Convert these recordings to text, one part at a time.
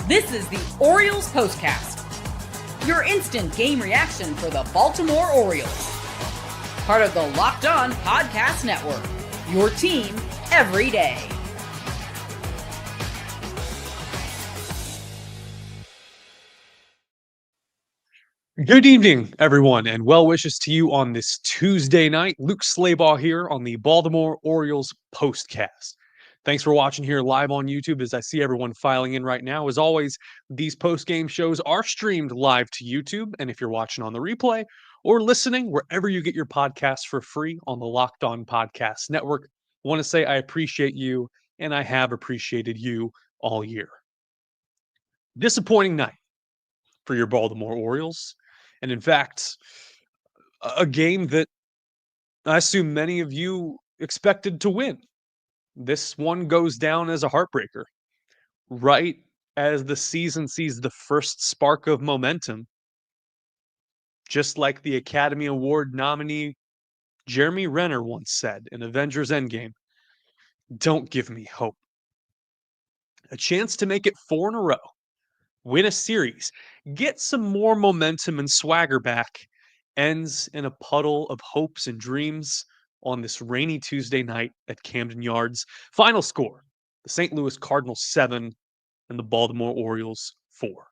This is the Orioles POSTCAST, your instant game reaction for the Baltimore Orioles. Part of the Locked On Podcast Network, your team every day. Good evening, everyone, and well wishes to you on this Tuesday night. Luke Slaybaugh here on the Baltimore Orioles POSTCAST. Thanks for watching here live on YouTube as I see everyone filing in right now. As always, these post-game shows are streamed live to YouTube, and if you're watching on the replay or listening wherever you get your podcasts for free on the Locked On Podcast Network, I want to say I appreciate you, and I have appreciated you all year. Disappointing night for your Baltimore Orioles. And in fact, a game that I assume many of you expected to win. This one goes down as a heartbreaker. Right as the season sees the first spark of momentum, just like the Academy Award nominee Jeremy Renner once said in Avengers Endgame, "Don't give me hope." A chance to make it 4 in a row, win a series, get some more momentum and swagger back, ends in a puddle of hopes and dreams on this rainy Tuesday night at Camden Yards. Final score, the St. Louis Cardinals 7 and the Baltimore Orioles 4.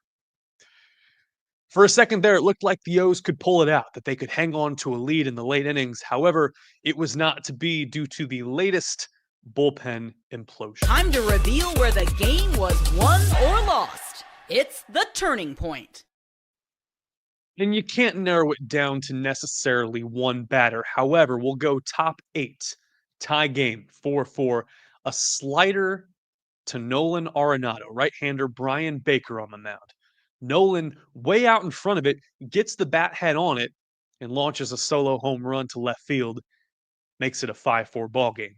For a second there, it looked like the O's could pull it out, that they could hang on to a lead in the late innings. However, it was not to be due to the latest bullpen implosion. Time to reveal where the game was won or lost. It's the turning point. And you can't narrow it down to necessarily one batter. However, we'll go top 8. Tie game, 4-4. A slider to Nolan Arenado, right-hander Bryan Baker on the mound. Nolan, way out in front of it, gets the bat head on it and launches a solo home run to left field. Makes it a 5-4 ball game.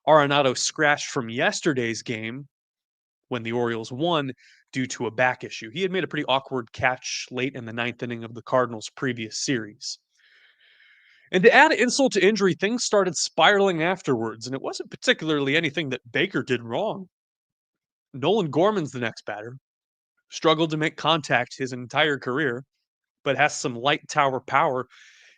Arenado scratched from yesterday's game when the Orioles won due to a back issue. He had made a pretty awkward catch late in the 9th inning of the Cardinals' previous series. And to add insult to injury, things started spiraling afterwards, and it wasn't particularly anything that Baker did wrong. Nolan Gorman's the next batter. Struggled to make contact his entire career, but has some light tower power.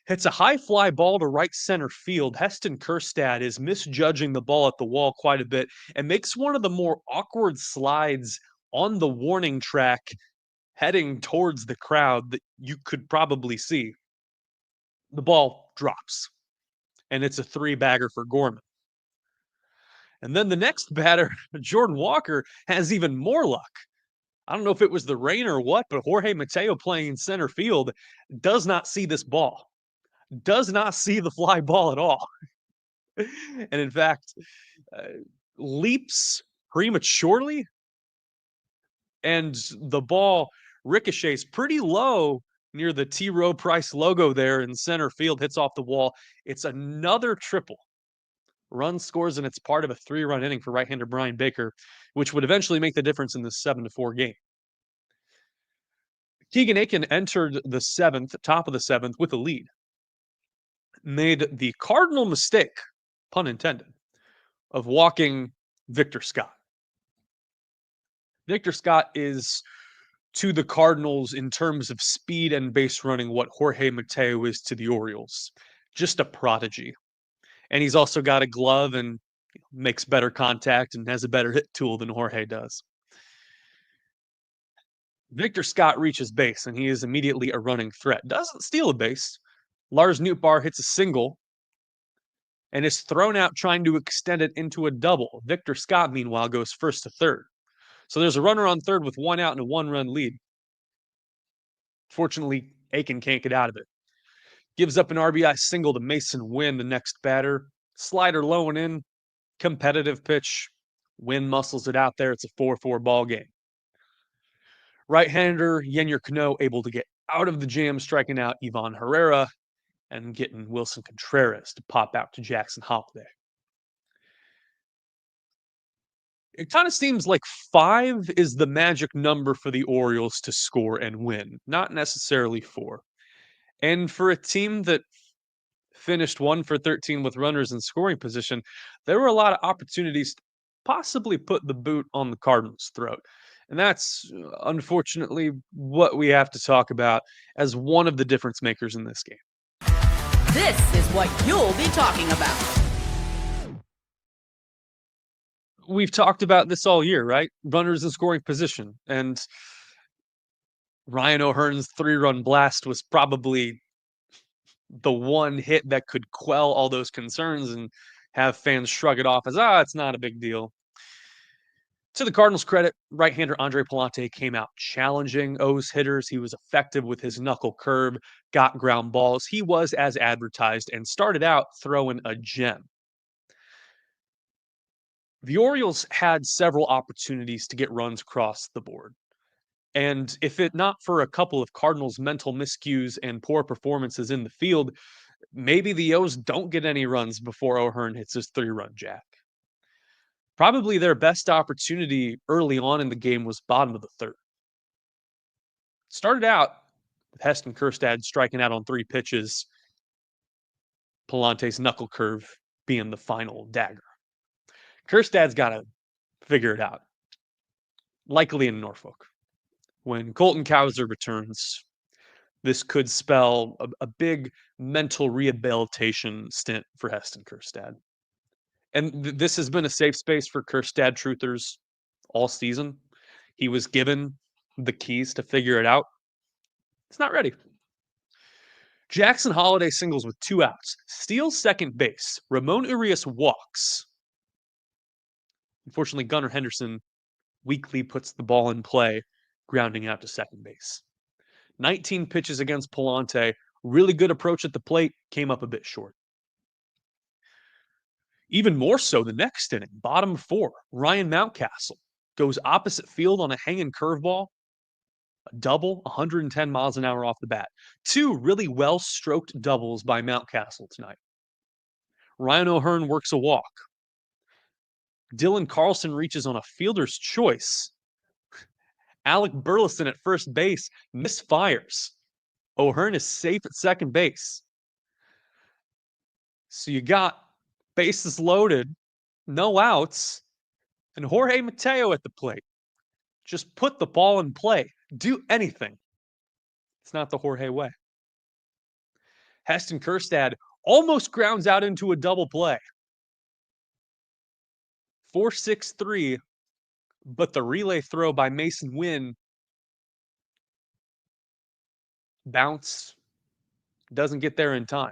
Hits a high fly ball to right center field. Heston Kjerstad is misjudging the ball at the wall quite a bit and makes one of the more awkward slides on the warning track heading towards the crowd that you could probably see. The ball drops, and it's a 3-bagger for Gorman. And then the next batter, Jordan Walker, has even more luck. I don't know if it was the rain or what, but Jorge Mateo playing in center field does not see this ball. Does not see the fly ball at all. And in fact, leaps prematurely, and the ball ricochets pretty low near the T. Rowe Price logo there in center field, hits off the wall. It's another triple. Run scores, and it's part of a 3-run inning for right-hander Bryan Baker, which would eventually make the difference in this 7-4 game. Keegan Akin entered the 7th, top of the 7th, with a lead. Made the cardinal mistake, pun intended, of walking Victor Scott. Victor Scott is to the Cardinals in terms of speed and base running what Jorge Mateo is to the Orioles. Just a prodigy. And he's also got a glove and makes better contact and has a better hit tool than Jorge does. Victor Scott reaches base, and he is immediately a running threat. Doesn't steal a base. Lars Nootbaar hits a single and is thrown out trying to extend it into a double. Victor Scott, meanwhile, goes first to third. So there's a runner on third with 1 out and a 1-run lead. Fortunately, Akin can't get out of it. Gives up an RBI single to Mason Wynn, the next batter. Slider low and in. Competitive pitch. Wynn muscles it out there. It's a 4-4 ball game. Right-hander Yennier Cano able to get out of the jam, striking out Ivan Herrera and getting Wilson Contreras to pop out to Jackson Holliday. It kind of seems like 5 is the magic number for the Orioles to score and win, not necessarily 4. And for a team that finished 1 for 13 with runners in scoring position, there were a lot of opportunities to possibly put the boot on the Cardinals' throat. And that's unfortunately what we have to talk about as one of the difference makers in this game. This is what you'll be talking about. We've talked about this all year, right? Runners in scoring position. And Ryan O'Hearn's 3-run blast was probably the one hit that could quell all those concerns and have fans shrug it off as, it's not a big deal. To the Cardinals' credit, right-hander Andre Pallante came out challenging O's hitters. He was effective with his knuckle curve, got ground balls. He was as advertised and started out throwing a gem. The Orioles had several opportunities to get runs across the board. And if it not for a couple of Cardinals' mental miscues and poor performances in the field, maybe the O's don't get any runs before O'Hearn hits his 3-run jack. Probably their best opportunity early on in the game was bottom of the third. Started out with Heston Kjerstad striking out on 3 pitches, Pallante's knuckle curve being the final dagger. Kjerstad's got to figure it out, likely in Norfolk. When Colton Cowser returns, this could spell a big mental rehabilitation stint for Heston Kjerstad. And this has been a safe space for Kjerstad truthers all season. He was given the keys to figure it out. It's not ready. Jackson Holliday singles with 2 outs, steals second base. Ramon Urias walks. Unfortunately, Gunnar Henderson weakly puts the ball in play, grounding out to second base. 19 pitches against Pallante. Really good approach at the plate, came up a bit short. Even more so the next inning, bottom 4, Ryan Mountcastle goes opposite field on a hanging curveball, a double, 110 miles an hour off the bat. 2 really well-stroked doubles by Mountcastle tonight. Ryan O'Hearn works a walk. Dylan Carlson reaches on a fielder's choice. Alec Burleson at first base misfires. O'Hearn is safe at second base. So you got bases loaded, no outs, and Jorge Mateo at the plate. Just put the ball in play. Do anything. It's not the Jorge way. Heston Kjerstad almost grounds out into a double play. 4-6-3, but the relay throw by Mason Wynn bounce doesn't get there in time.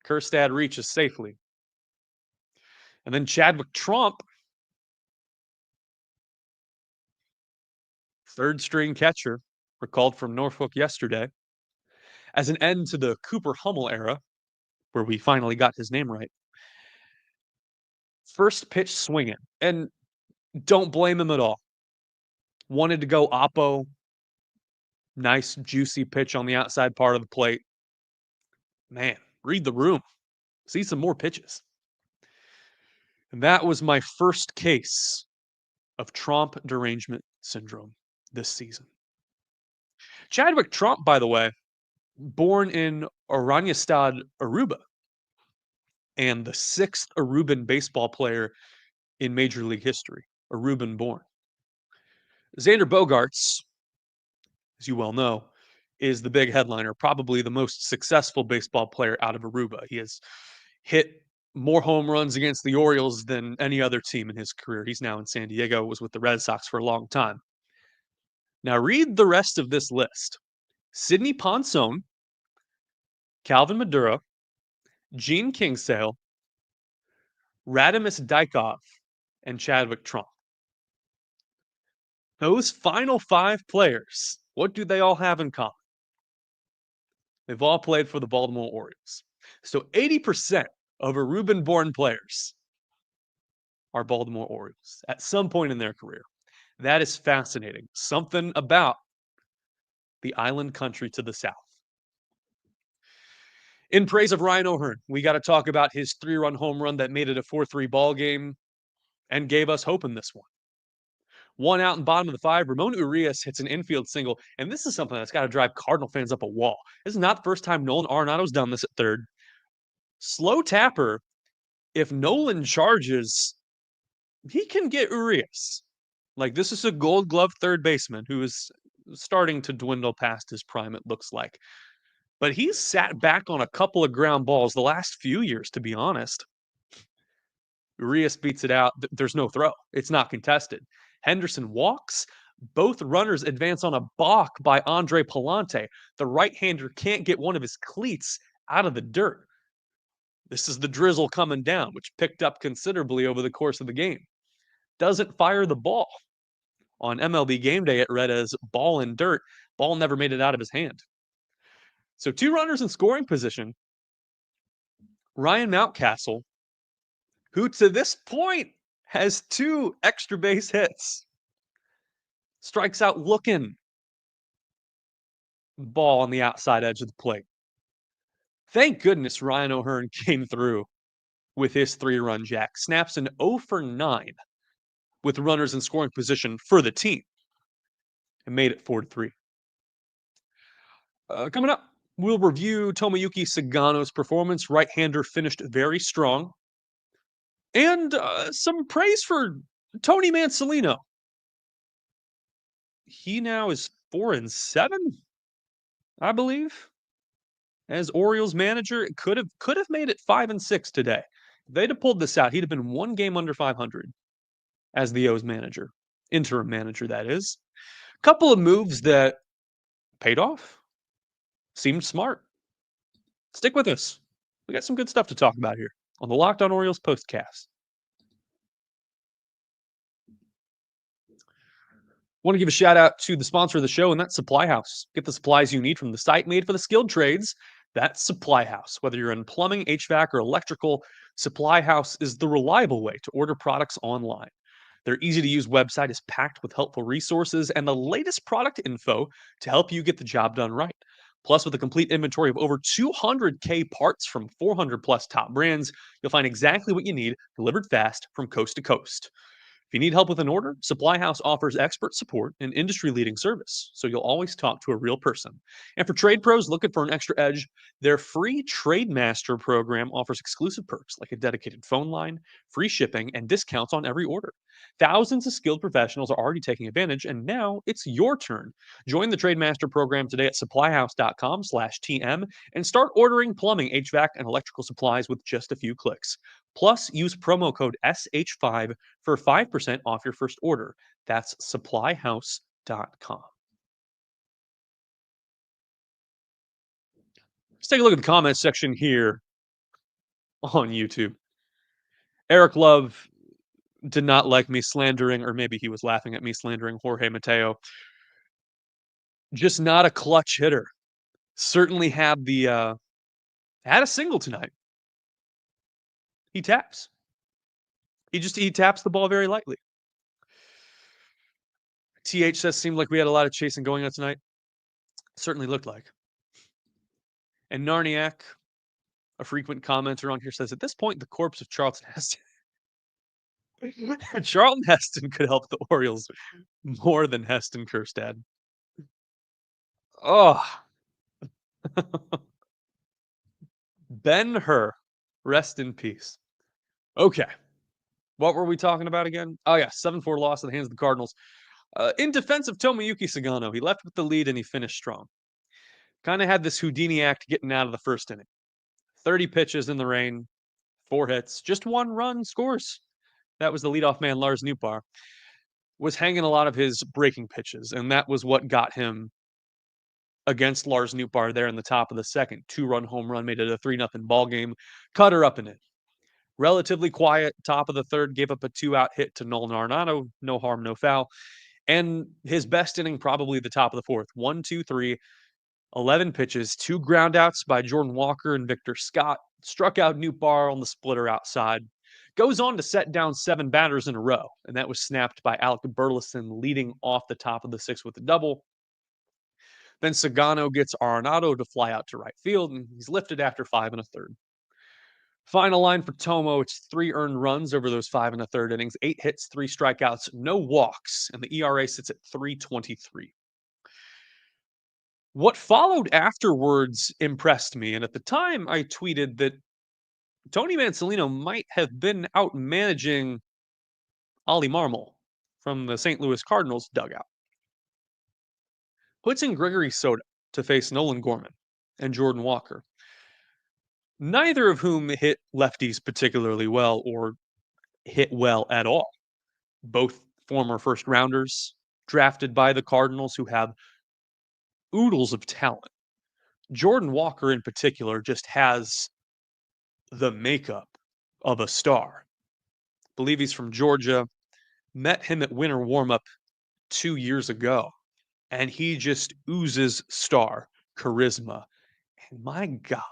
Kjerstad reaches safely. And then Chadwick Trump, third string catcher, recalled from Norfolk yesterday, as an end to the Cooper Hummel era, where we finally got his name right. First pitch swinging, and don't blame him at all. Wanted to go oppo, nice juicy pitch on the outside part of the plate. Man, read the room. See some more pitches. And that was my first case of Trump derangement syndrome this season. Chadwick Trump, by the way, born in Oranjestad, Aruba, and the 6th Aruban baseball player in Major League history, Aruban born. Xander Bogaerts, as you well know, is the big headliner, probably the most successful baseball player out of Aruba. He has hit more home runs against the Orioles than any other team in his career. He's now in San Diego, was with the Red Sox for a long time. Now read the rest of this list. Sidney Ponson, Calvin Maduro, Gene Kingsale, Radimus Dykov, and Chadwick Trump. Those final 5 players, what do they all have in common? They've all played for the Baltimore Orioles. So 80% of Aruban-born players are Baltimore Orioles at some point in their career. That is fascinating. Something about the island country to the south. In praise of Ryan O'Hearn, we got to talk about his 3-run home run that made it a 4-3 ball game and gave us hope in this one. 1 out in bottom of the 5. Ramon Urias hits an infield single, and this is something that's got to drive Cardinal fans up a wall. This is not the first time Nolan Arenado's done this at third. Slow tapper. If Nolan charges, he can get Urias. Like, this is a Gold Glove third baseman who is starting to dwindle past his prime, it looks like. But he's sat back on a couple of ground balls the last few years, to be honest. Urias beats it out. There's no throw. It's not contested. Henderson walks. Both runners advance on a balk by Andre Palante. The right-hander can't get one of his cleats out of the dirt. This is the drizzle coming down, which picked up considerably over the course of the game. Doesn't fire the ball. On MLB Game Day, it read as ball in dirt. Ball never made it out of his hand. So 2 runners in scoring position. Ryan Mountcastle, who to this point has 2 extra base hits, strikes out looking. Ball on the outside edge of the plate. Thank goodness Ryan O'Hearn came through with his 3-run jack. Snaps an 0 for 9 with runners in scoring position for the team and made it 4-3. Coming up, we'll review Tomoyuki Sagano's performance. Right-hander finished very strong. And some praise for Tony Mansolino. He now is 4-7, I believe. As Orioles manager, it could have made it 5-6 today. If they'd have pulled this out, he'd have been 1 game under 500 as the O's manager, interim manager, that is. Couple of moves that paid off, seemed smart. Stick with us. We got some good stuff to talk about here on the Locked On Orioles postcast. Want to give a shout out to the sponsor of the show, and that's Supply House. Get the supplies you need from the site made for the skilled trades. That's Supply House. Whether you're in plumbing, HVAC, or electrical, Supply House is the reliable way to order products online. Their easy-to-use website is packed with helpful resources and the latest product info to help you get the job done right. Plus, with a complete inventory of over 200K parts from 400-plus top brands, you'll find exactly what you need delivered fast from coast to coast. If you need help with an order, Supply House offers expert support and industry-leading service, so you'll always talk to a real person. And for trade pros looking for an extra edge, their free Trade Master program offers exclusive perks like a dedicated phone line, free shipping, and discounts on every order. Thousands of skilled professionals are already taking advantage, and now it's your turn. Join the Trade Master program today at supplyhouse.com/TM and start ordering plumbing, HVAC, and electrical supplies with just a few clicks. Plus, use promo code SH5 for 5% off your first order. That's supplyhouse.com. Let's take a look at the comments section here on YouTube. Eric Love did not like me slandering, or maybe he was laughing at me slandering Jorge Mateo. Just not a clutch hitter. Certainly had the had a single tonight. He taps. He taps the ball very lightly. TH says seemed like we had a lot of chasing going on tonight. Certainly looked like. And Narniak, a frequent commenter on here, says at this point the corpse of Charlton Heston Charlton Heston could help the Orioles more than Heston Kjerstad. Oh. Ben-Hur, rest in peace. Okay. What were we talking about again? Oh, yeah, 7-4 loss at the hands of the Cardinals. In defense of Tomoyuki Sagano, he left with the lead and he finished strong. Kind of had this Houdini act getting out of the first inning. 30 pitches in the rain, 4 hits, just 1 run scores. That was the leadoff man, Lars Nootbaar. Was hanging a lot of his breaking pitches, and that was what got him against Lars Nootbaar there in the top of the second. 2-run home run made it a 3-0 ball game. Cutter up in it. Relatively quiet, top of the third, gave up a 2-out hit to Nolan Arenado. No harm, no foul. And his best inning, probably the top of the fourth. 1, 2, 3, 11 pitches, 2 groundouts by Jordan Walker and Victor Scott. Struck out Nootbaar on the splitter outside. Goes on to set down 7 batters in a row, and that was snapped by Alec Burleson, leading off the top of the 6th with a double. Then Sagano gets Arenado to fly out to right field, and he's lifted after 5 1/3. Final line for Tomo, it's 3 earned runs over those 5 1/3 innings, 8 hits, 3 strikeouts, no walks, and the ERA sits at 3.23. What followed afterwards impressed me, and at the time I tweeted that Tony Mansolino might have been out managing Ollie Marmol. from the St. Louis Cardinals dugout. Puts in Gregory Soto to face Nolan Gorman and Jordan Walker, neither of whom hit lefties particularly well or hit well at all. Both former first rounders drafted by the Cardinals who have oodles of talent. Jordan Walker, in particular, just has the makeup of a star. I believe he's from Georgia. Met him at winter warmup 2 years ago, and he just oozes star charisma. And my God,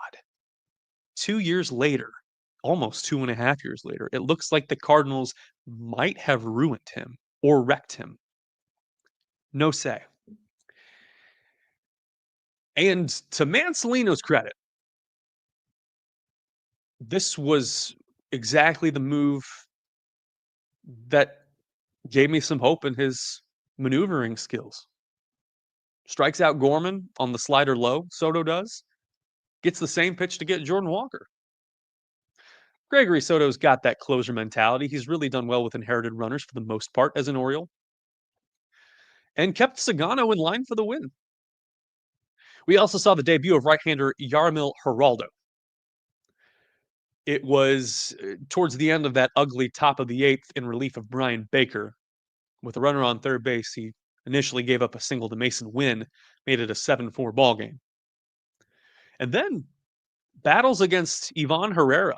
2 years later, almost 2.5 years later, it looks like the Cardinals might have ruined him or wrecked him. No say. And to Mancelino's credit, this was exactly the move that gave me some hope in his maneuvering skills. Strikes out Gorman on the slider low, Soto does. Gets the same pitch to get Jordan Walker. Gregory Soto's got that closer mentality. He's really done well with inherited runners for the most part as an Oriole. And kept Sagano in line for the win. We also saw the debut of right-hander Yarmil Geraldo. It was towards the end of that ugly top of the eighth in relief of Bryan Baker. With a runner on third base, he initially gave up a single to Mason Wynn, made it a 7-4 ball game. And then battles against Ivan Herrera,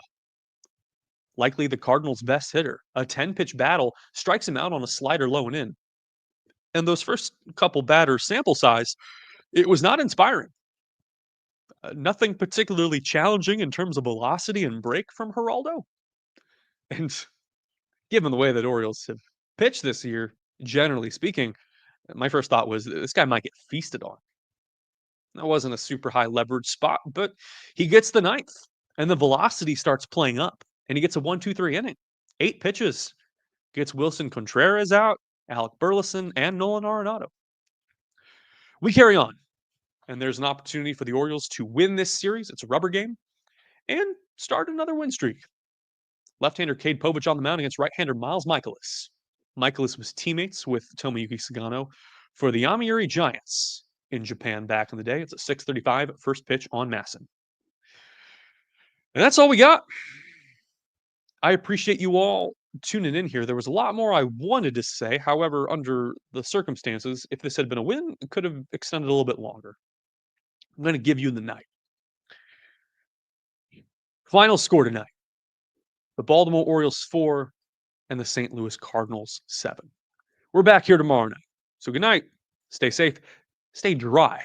likely the Cardinals' best hitter. A 10-pitch battle, strikes him out on a slider low and in. And those first couple batters sample size, it was not inspiring. Nothing particularly challenging in terms of velocity and break from Geraldo. And given the way that Orioles have pitched this year, generally speaking, my first thought was this guy might get feasted on. That wasn't a super high leverage spot, but he gets the ninth, and the velocity starts playing up, and he gets a 1-2-3 inning. 8 pitches. Gets Wilson Contreras out, Alec Burleson, and Nolan Arenado. We carry on, and there's an opportunity for the Orioles to win this series. It's a rubber game, and start another win streak. Left-hander Cade Povich on the mound against right-hander Miles Michaelis. Michaelis was teammates with Tomoyuki Sagano for the Yomiuri Giants in Japan back in the day. It's a 6:35 first pitch on Masson. And that's all we got. I appreciate you all tuning in here. There was a lot more I wanted to say. However, under the circumstances, if this had been a win, it could have extended a little bit longer. I'm going to give you the night. Final score tonight. The Baltimore Orioles 4 and the St. Louis Cardinals 7. We're back here tomorrow night. So good night. Stay safe. Stay dry.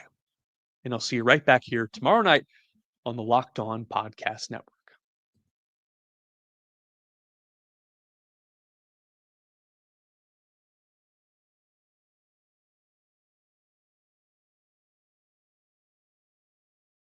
And I'll see you right back here tomorrow night on the Locked On Podcast Network.